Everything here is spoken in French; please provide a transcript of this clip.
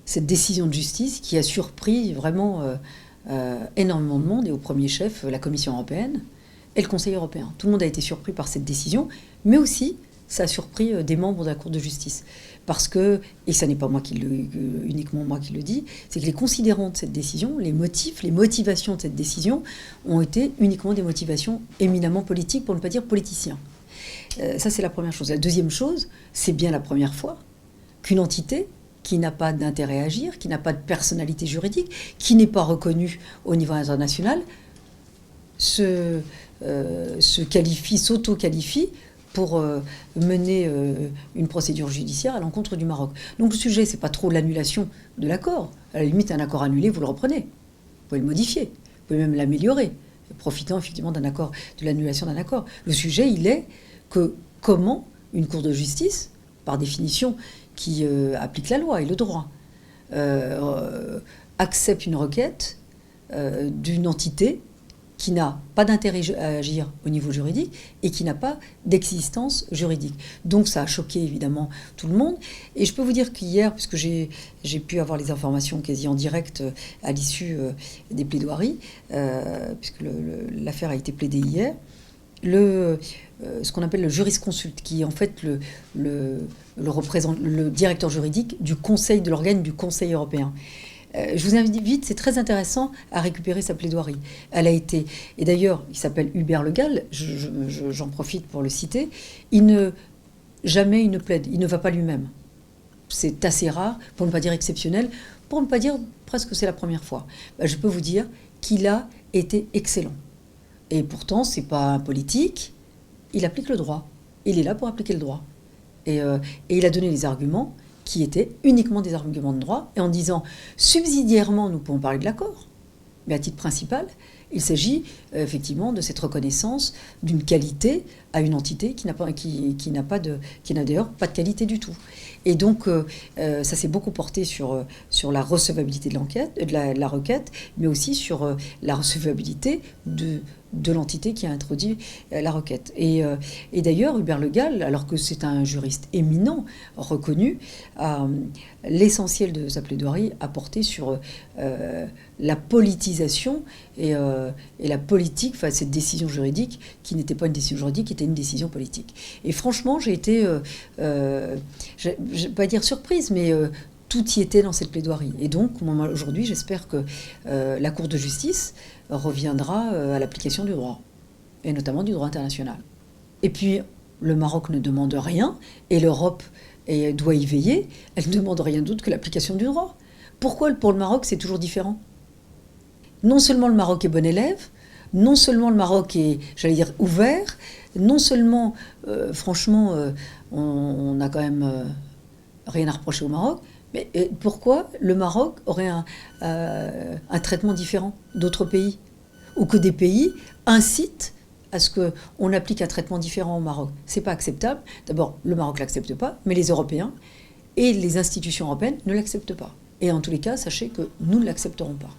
cette décision de justice qui a surpris vraiment énormément de monde, et au premier chef la Commission européenne et le Conseil européen. Tout le monde a été surpris par cette décision, mais aussi ça a surpris des membres de la Cour de justice. Parce que, et ce n'est pas uniquement moi qui le dis, c'est que les considérants de cette décision, les motifs, les motivations de cette décision ont été uniquement des motivations éminemment politiques, pour ne pas dire politiciens. Ça, c'est la première chose. La deuxième chose, c'est bien la première fois qu'une entité qui n'a pas d'intérêt à agir, qui n'a pas de personnalité juridique, qui n'est pas reconnue au niveau international, s'auto-qualifie pour mener une procédure judiciaire à l'encontre du Maroc. Donc le sujet, c'est pas trop l'annulation de l'accord. À la limite, un accord annulé, vous le reprenez. Vous pouvez le modifier. Vous pouvez même l'améliorer, profitant effectivement d'un accord, de l'annulation d'un accord. Le sujet, il est que comment une cour de justice, par définition, qui applique la loi et le droit, accepte une requête d'une entité qui n'a pas d'intérêt à agir au niveau juridique et qui n'a pas d'existence juridique. Donc ça a choqué évidemment tout le monde. Et je peux vous dire qu'hier, puisque j'ai pu avoir les informations quasi en direct à l'issue des plaidoiries, puisque l'affaire a été plaidée hier, ce qu'on appelle le jurisconsulte, qui est en fait le directeur juridique du Conseil, de l'organe du Conseil européen. Je vous invite, c'est très intéressant, à récupérer sa plaidoirie. Elle a été, et d'ailleurs, il s'appelle Hubert Le Gall, j'en profite pour le citer, jamais il ne plaide, il ne va pas lui-même. C'est assez rare, pour ne pas dire exceptionnel, pour ne pas dire presque que c'est la première fois. Je peux vous dire qu'il a été excellent. Et pourtant, c'est pas un politique, il applique le droit. Il est là pour appliquer le droit. Et il a donné les arguments qui étaient uniquement des arguments de droit, et en disant, subsidiairement, nous pouvons parler de l'accord, mais à titre principal, il s'agit effectivement de cette reconnaissance d'une qualité à une entité qui n'a d'ailleurs pas de qualité du tout. Et donc, ça s'est beaucoup porté sur la recevabilité de la requête, mais aussi sur la recevabilité de l'entité qui a introduit la requête. Et d'ailleurs, Hubert Le Gall, alors que c'est un juriste éminent, reconnu, l'essentiel de sa plaidoirie a porté sur la politisation et la politique, enfin cette décision juridique, qui n'était pas une décision juridique, qui était une décision politique. Et franchement, j'ai été, je ne vais pas dire surprise, mais tout y était dans cette plaidoirie. Et donc, aujourd'hui, j'espère que la Cour de justice reviendra à l'application du droit, et notamment du droit international. Et puis, le Maroc ne demande rien, et l'Europe doit y veiller. Elle ne demande rien d'autre que l'application du droit. Pourquoi pour le Maroc, c'est toujours différent ? Non seulement le Maroc est bon élève, non seulement le Maroc est, j'allais dire, ouvert, non seulement, franchement, on n'a quand même rien à reprocher au Maroc, mais pourquoi le Maroc aurait un traitement différent d'autres pays ? Ou que des pays incitent à ce qu'on applique un traitement différent au Maroc. C'est pas acceptable. D'abord, le Maroc ne l'accepte pas, mais les Européens et les institutions européennes ne l'acceptent pas. Et en tous les cas, sachez que nous ne l'accepterons pas.